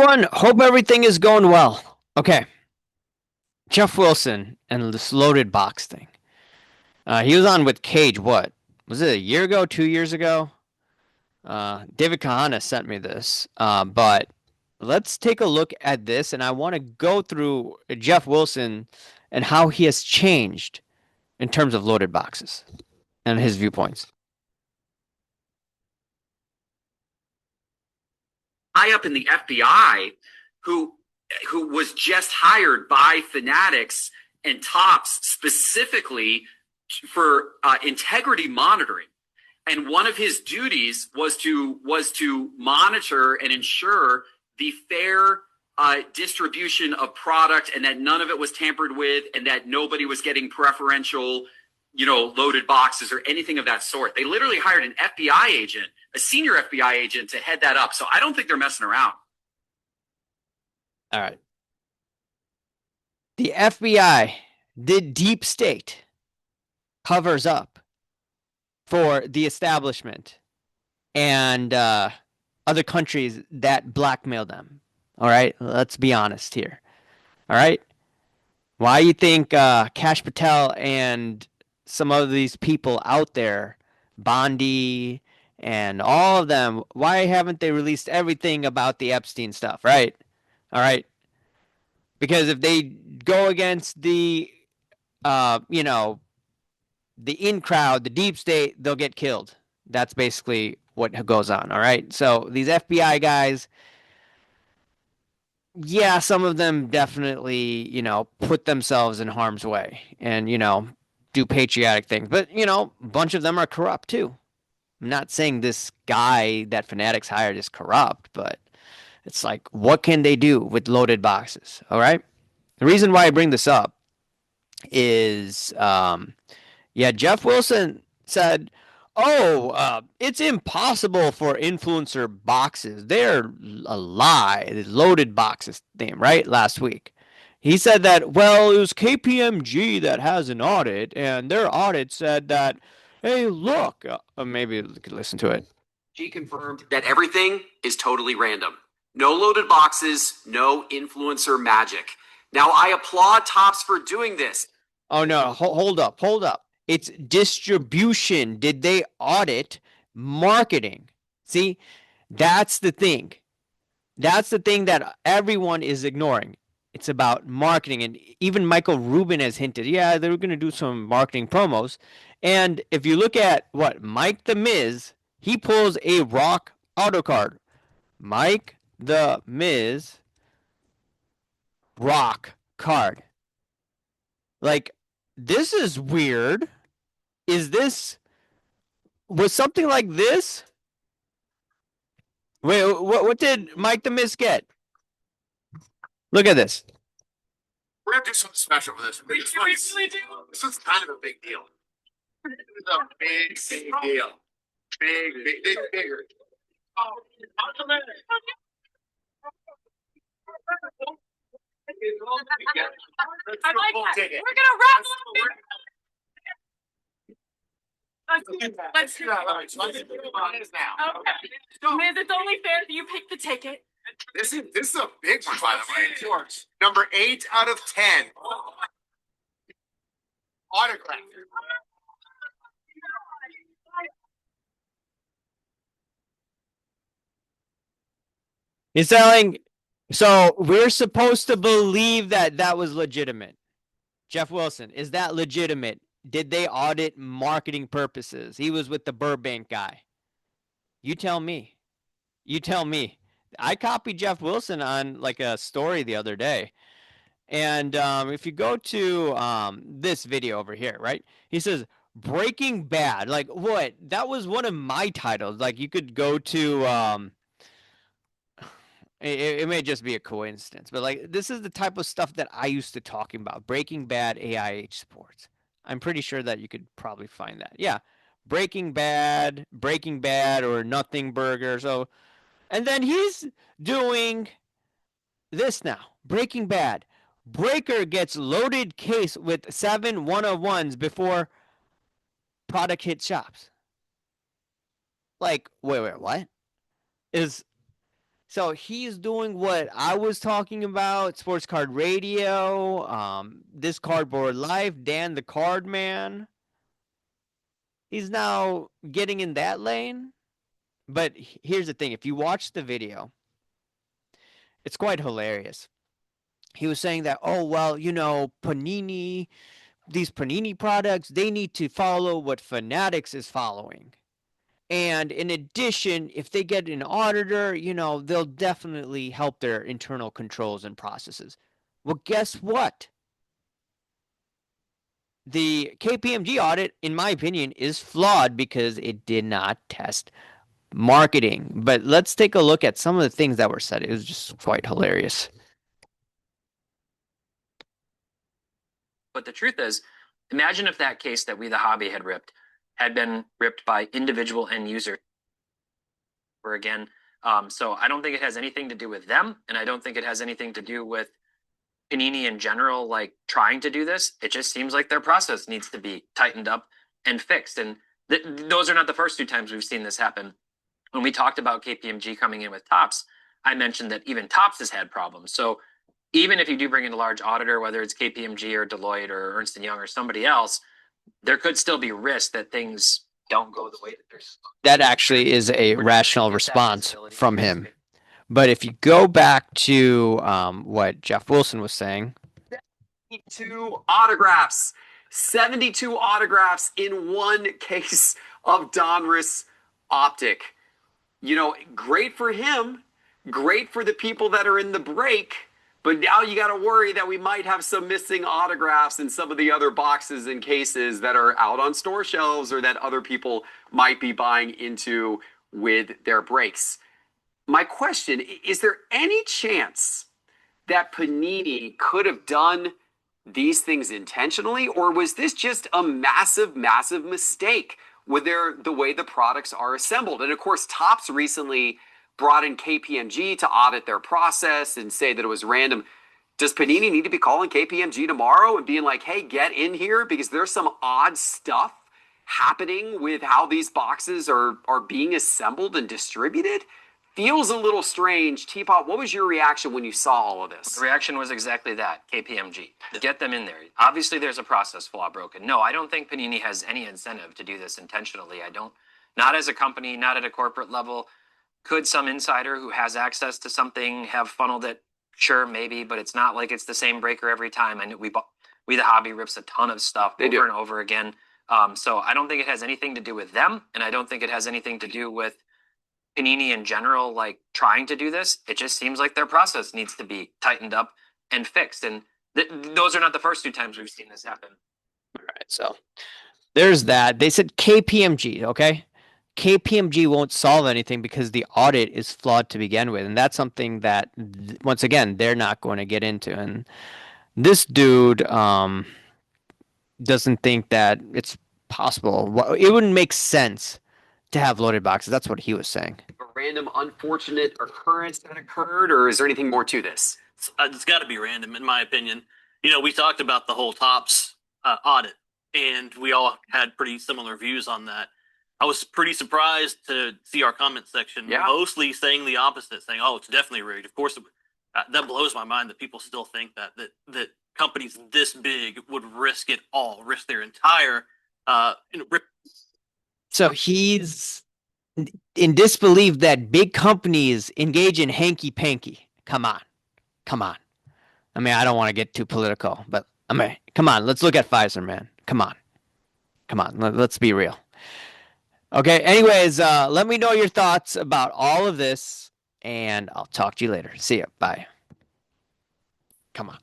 everyone. Hope everything is going well. Okay, Jeff Wilson and this loaded box thing. He was on with Cage. What was it? A year ago? 2 years ago? David Kahana sent me this. But let's take a look at this, and I want to go through Jeff Wilson and how he has changed in terms of loaded boxes and his viewpoints. High up in the FBI who was just hired by Fanatics and Tops specifically for integrity monitoring. And one of his duties was to monitor and ensure the fair distribution of product, and that none of it was tampered with, and that nobody was getting preferential, loaded boxes or anything of that sort. They literally hired an FBI agent, a senior FBI agent, to head that up. So I don't think they're messing around. All right. The FBI, the deep state, covers up for the establishment and other countries that blackmail them. All right, let's be honest here. All right, why you think Kash Patel and some of these people out there, Bondi and all of them, why haven't they released everything about the Epstein stuff? Right? All right, because if they go against the, uh, you know, the in crowd, the deep state, they'll get killed. That's basically what goes on. All right. So these FBI guys, yeah, some of them definitely, put themselves in harm's way and, do patriotic things. But, a bunch of them are corrupt too. I'm not saying this guy that Fanatics hired is corrupt, but it's like, what can they do with loaded boxes? All right. The reason why I bring this up is, yeah, Jeff Wilson said, "Oh, it's impossible for influencer boxes. They're a lie. The loaded boxes thing, right? Last week." He said that, well, it was KPMG that has an audit, and their audit said that, hey, look, maybe you could listen to it. She confirmed that everything is totally random. No loaded boxes, no influencer magic. Now, I applaud Tops for doing this. Oh, no, hold up. It's distribution. Did they audit marketing? See, that's the thing. That's the thing that everyone is ignoring. It's about marketing. And even Michael Rubin has hinted, yeah, they're going to do some marketing promos. And if you look at what Mike the Miz, he pulls a Rock auto card. Mike the Miz Rock card. Like, this is weird. Was something like this? Wait, what did Mike the Miz get? Look at this. We're gonna do something special for this. This one's kind of a big deal. This is a big deal. Bigger. I like that. We're gonna wrap. Let's do that. Let's do it now. Okay. Miz, it's only fair that you pick the ticket. This is a big one, by the way. George. Number 8 out of 10. Autograph. He's selling. So we're supposed to believe that that was legitimate. Jeff Wilson, is that legitimate? Did they audit marketing purposes? He was with the Burbank guy. You tell me. I copied Jeff Wilson on like a story the other day. And if you go to this video over here, right? He says, Breaking Bad. Like, what? That was one of my titles. Like, you could go to... It may just be a coincidence, but like this is the type of stuff that I used to talking about. Breaking Bad AIH Sports. I'm pretty sure that you could probably find that. Yeah. Breaking Bad, or Nothing Burger. So, and then he's doing this now. Breaking Bad. Breaker gets loaded case with 7 1-of-1s before product hit shops. Like, wait, what? Is So he's doing what I was talking about, sports card radio, this cardboard life, Dan the Card Man. He's now getting in that lane. But here's the thing, if you watch the video, it's quite hilarious. He was saying that, oh, well, Panini, these Panini products, they need to follow what Fanatics is following. And in addition, if they get an auditor, they'll definitely help their internal controls and processes. Well, guess what? The KPMG audit, in my opinion, is flawed because it did not test marketing. But let's take a look at some of the things that were said. It was just quite hilarious. But the truth is, imagine if that case that We the Hobby had been ripped by individual end users. Or again, so I don't think it has anything to do with them, and I don't think it has anything to do with Panini in general, like trying to do this. It just seems like their process needs to be tightened up and fixed. And those are not the first two times we've seen this happen. When we talked about KPMG coming in with Topps, I mentioned that even Topps has had problems. So even if you do bring in a large auditor, whether it's KPMG or Deloitte or Ernst & Young or somebody else, there could still be risk that things don't go the way that they're supposed to. That actually is a rational response from him. But if you go back to what Geoff Wilson was saying, 72 autographs in one case of Donruss Optic. Great for him, great for the people that are in the break, but now you got to worry that we might have some missing autographs in some of the other boxes and cases that are out on store shelves or that other people might be buying into with their breaks. My question, is there any chance that Panini could have done these things intentionally, or was this just a massive, massive mistake with the way the products are assembled? And of course, Topps recently brought in KPMG to audit their process and say that it was random. Does Panini need to be calling KPMG tomorrow and being like, hey, get in here? Because there's some odd stuff happening with how these boxes are being assembled and distributed. Feels a little strange. Teapot, what was your reaction when you saw all of this? The reaction was exactly that, KPMG. Get them in there. Obviously, there's a process flaw broken. No, I don't think Panini has any incentive to do this intentionally. I don't. Not as a company, not at a corporate level. Could some insider who has access to something have funneled it? Sure, maybe, but it's not like it's the same breaker every time. I know We the Hobby rips a ton of stuff over and over again. So I don't think it has anything to do with them, and I don't think it has anything to do with Panini in general, like trying to do this. It just seems like their process needs to be tightened up and fixed. And those are not the first two times we've seen this happen. All right, so there's that. They said KPMG, okay? KPMG won't solve anything because the audit is flawed to begin with. And that's something that, once again, they're not going to get into. And this dude doesn't think that it's possible. It wouldn't make sense to have loaded boxes. That's what he was saying. A random unfortunate occurrence that occurred, or is there anything more to this? It's got to be random, in my opinion. We talked about the whole Topps audit, and we all had pretty similar views on that. I was pretty surprised to see our comment section mostly saying the opposite, saying, "Oh, it's definitely rigged." Of course, that blows my mind that people still think that companies this big would risk it all, risk their entire So he's in disbelief that big companies engage in hanky-panky. Come on. I mean, I don't want to get too political, but come on. Let's look at Pfizer, man. Come on. Let's be real. Okay. Anyways, let me know your thoughts about all of this, and I'll talk to you later. See ya. Bye. Come on.